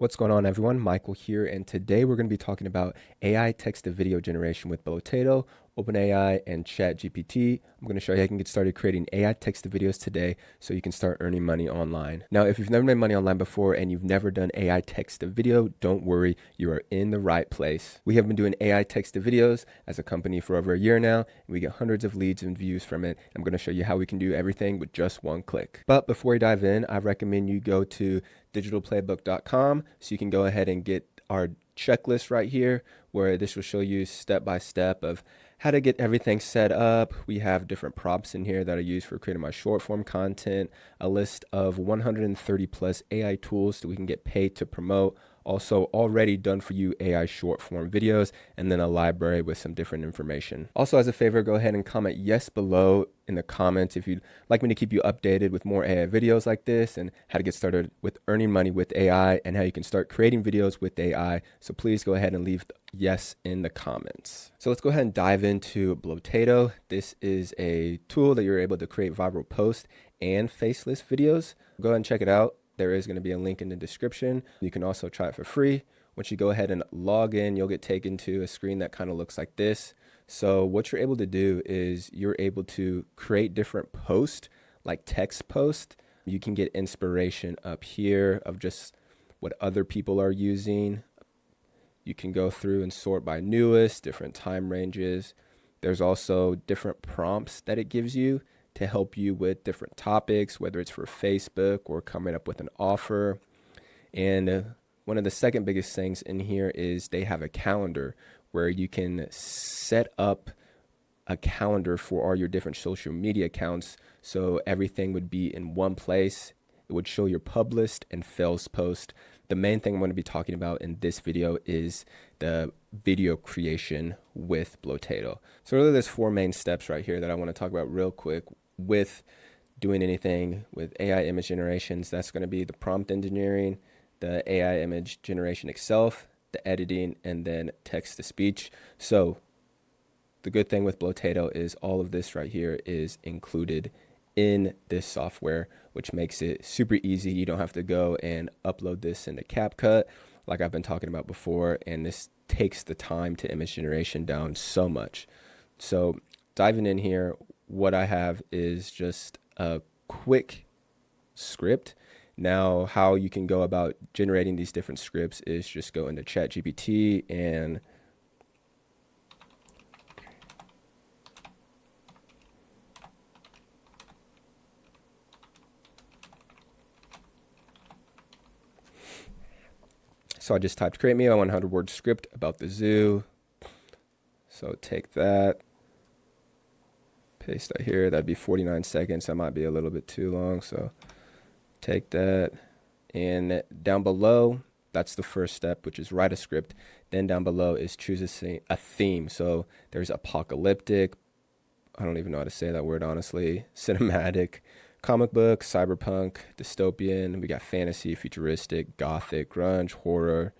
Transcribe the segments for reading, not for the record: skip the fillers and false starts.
What's going on, everyone? Michael here, and today we're going to be talking about AI text-to-video generation with Bloatato, OpenAI, and ChatGPT. I'm going to show you how you can get started creating AI text-to-videos today so you can start earning money online. Now, if you've never made money online before and you've never done AI text-to-video, don't worry, you are in the right place. We have been doing AI text-to-videos as a company for over a year now, and we get hundreds of leads and views from it. I'm going to show you how we can do everything with just one click. But before we dive in, I recommend you go to digitalplaybook.com so you can go ahead and get our checklist right here, where this will show you step by step of how to get everything set up. We have different prompts in here that I use for creating my short form content, a list of 130 plus AI tools that we can get paid to promote, also already done for you AI short form videos, and then a library with some different information. Also, as a favor, go ahead and comment yes below in the comments if you'd like me to keep you updated with more AI videos like this and how to get started with earning money with AI and how you can start creating videos with AI. So please go ahead and leave yes in the comments. So let's go ahead and dive into Bloatato. This is a tool that you're able to create viral posts and faceless videos. Go ahead and check it out. There is going to be a link in the description. You can also try it for free. Once you go ahead and log in, you'll get taken to a screen that kind of looks like this. So what you're able to do is you're able to create different posts, like text posts. You can get inspiration up here of just what other people are using. You can go through and sort by newest, different time ranges. There's also different prompts that it gives you to help you with different topics, whether it's for Facebook or coming up with an offer. And one of the second biggest things in here is they have a calendar where you can set up a calendar for all your different social media accounts. So everything would be in one place. It would show your published and fails post. The main thing I'm going to be talking about in this video is the video creation with Bloatato. So really there's four main steps right here that I want to talk about real quick with doing anything with AI image generations. That's going to be the prompt engineering, the AI image generation itself, the editing, and then text to speech. So the good thing with Bloatato is all of this right here is included in this software, which makes it super easy. You don't have to go and upload this into CapCut like I've been talking about before, and this takes the time to image generation down so much. So diving in here, what I have is just a quick script. Now, how you can go about generating these different scripts is just go into ChatGPT and so I just typed create me a 100-word script about the zoo. So take that, paste that here. That'd be 49 seconds. That might be a little bit too long. So take that, and down below, that's the first step, which is write a script. Then down below is choose a theme. So there's apocalyptic, I don't even know how to say that word, honestly, cinematic, comic book, cyberpunk, dystopian. We got fantasy, futuristic, gothic, grunge, horror,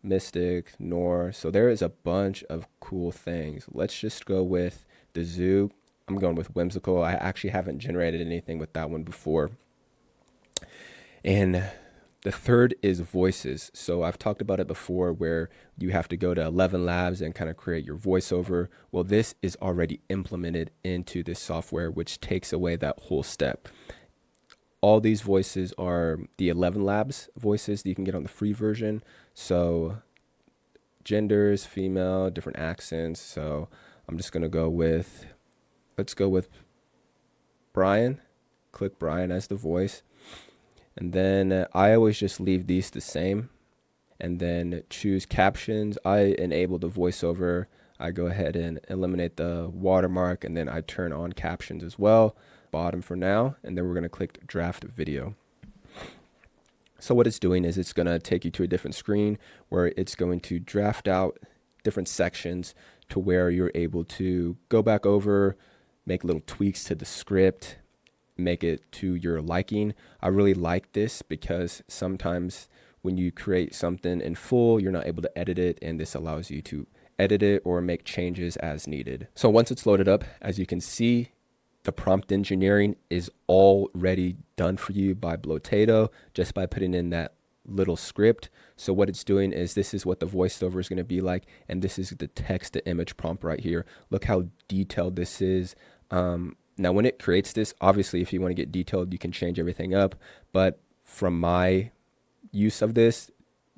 mystic, noir. So there is a bunch of cool things. Let's just go with the zoo. I'm going with whimsical. I actually haven't generated anything with that one before. And the third is voices. So I've talked about it before where you have to go to 11 Labs and kind of create your voiceover. Well, this is already implemented into this software, which takes away that whole step. All these voices are the 11 Labs voices that you can get on the free version. So genders, female, different accents. So I'm just going to go with, let's go with Brian. Click Brian as the voice. And then I always just leave these the same, and then choose captions. I enable the voiceover. I go ahead and eliminate the watermark, and then I turn on captions as well. Bottom for now, and then we're going to click draft video. So what it's doing is it's going to take you to a different screen where it's going to draft out different sections to where you're able to go back over, make little tweaks to the script, make it to your liking. I really like this because sometimes when you create something in full, you're not able to edit it, and this allows you to edit it or make changes as needed. So once it's loaded up, as you can see, the prompt engineering is already done for you by Bloatato just by putting in that little script. So what it's doing is this is what the voiceover is going to be like, and this is the text to image prompt right here. Look how detailed this is. Now when it creates this, obviously if you want to get detailed, you can change everything up, but from my use of this,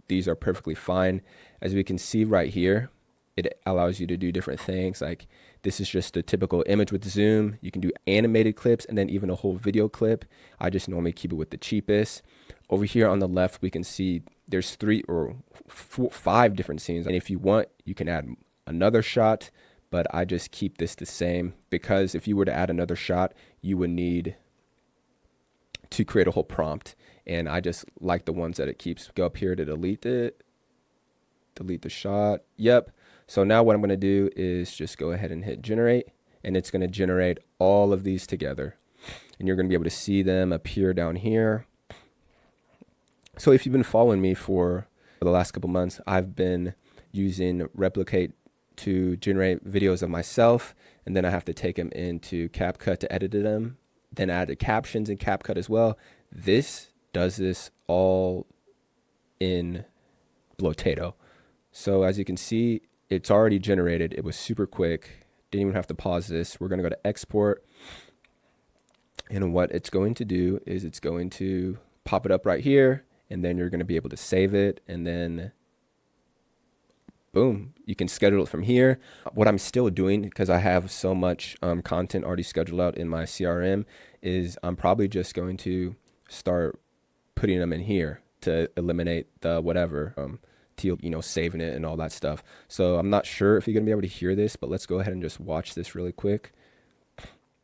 these are perfectly fine. As we can see right here, it allows you to do different things. Like this is just a typical image with zoom. You can do animated clips and then even a whole video clip. I just normally keep it with the cheapest. Over here on the left, we can see there's 3 or 5 different scenes. And if you want, you can add another shot, but I just keep this the same because if you were to add another shot, you would need to create a whole prompt. And I just like the ones that it keeps. Go up here to delete it, delete the shot. Yep. So now what I'm going to do is just go ahead and hit generate, and it's going to generate all of these together. And you're going to be able to see them appear down here. So if you've been following me for the last couple months, I've been using Replicate to generate videos of myself, and then I have to take them into CapCut to edit them, then add the captions in CapCut as well. This does this all in Bloatato. So as you can see, it's already generated. It was super quick. Didn't even have to pause this. We're going to go to export. And what it's going to do is it's going to pop it up right here. And then you're going to be able to save it. And then boom, you can schedule it from here. What I'm still doing, because I have so much content already scheduled out in my CRM, is I'm probably just going to start putting them in here to eliminate the whatever, saving it and all that stuff. So I'm not sure if you're going to be able to hear this, but let's go ahead and just watch this really quick.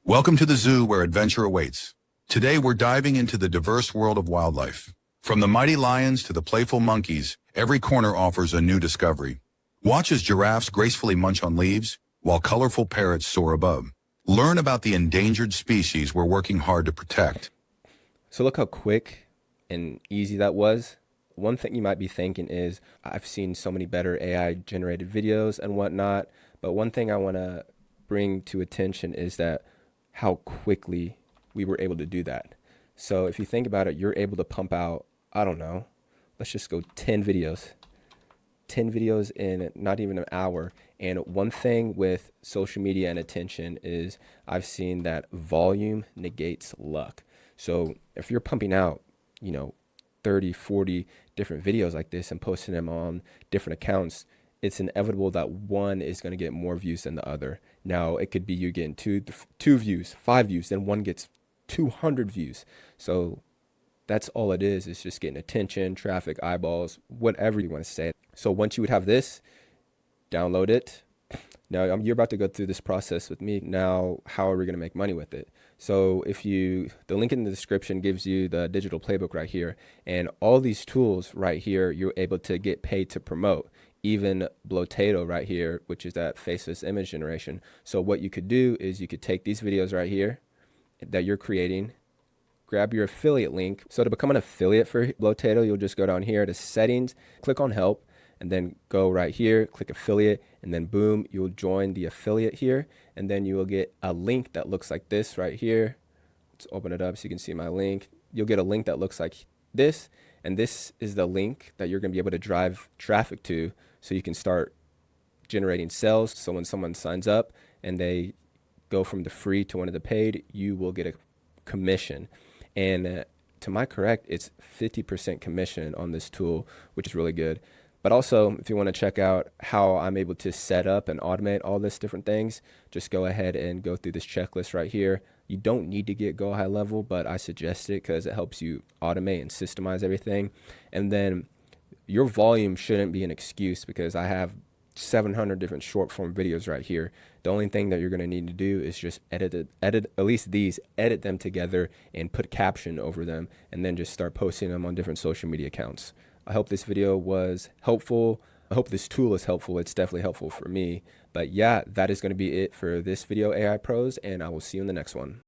Welcome to the zoo where adventure awaits. Today we're diving into the diverse world of wildlife. From the mighty lions to the playful monkeys, every corner offers a new discovery. Watch as giraffes gracefully munch on leaves, while colorful parrots soar above. Learn about the endangered species we're working hard to protect. So look how quick and easy that was. One thing you might be thinking is, I've seen so many better AI generated videos and whatnot, but one thing I want to bring to attention is that how quickly we were able to do that. So if you think about it, you're able to pump out, I don't know, let's just go 10 videos in not even an hour. And one thing with social media and attention is I've seen that volume negates luck. So if you're pumping out, 30, 40 different videos like this and posting them on different accounts, it's inevitable that one is going to get more views than the other. Now, it could be you getting two views, 5 views, then one gets 200 views. So that's all it is. It's just getting attention, traffic, eyeballs, whatever you want to say. So once you would have this, download it. Now you're about to go through this process with me. Now, how are we going to make money with it? So the link in the description gives you the digital playbook right here, and all these tools right here, you're able to get paid to promote. Even Bloatato right here, which is that faceless image generation. So what you could do is you could take these videos right here that you're creating, grab your affiliate link. So to become an affiliate for Bloatato, you'll just go down here to settings, click on help, and then go right here, click affiliate, and then boom, you'll join the affiliate here. And then you will get a link that looks like this right here. Let's open it up so you can see my link. You'll get a link that looks like this. And this is the link that you're going to be able to drive traffic to so you can start generating sales. So when someone signs up and they go from the free to one of the paid, you will get a commission. And to my correct, it's 50% commission on this tool, which is really good. But also, if you want to check out how I'm able to set up and automate all this different things, just go ahead and go through this checklist right here. You don't need to get Go High Level, but I suggest it because it helps you automate and systemize everything. And then your volume shouldn't be an excuse because I have 700 different short form videos right here. The only thing that you're going to need to do is just edit at least these, edit them together and put caption over them, and then just start posting them on different social media accounts. I hope this video was helpful. I hope this tool is helpful. It's definitely helpful for me. But yeah, that is going to be it for this video, AI Pros, and I will see you in the next one.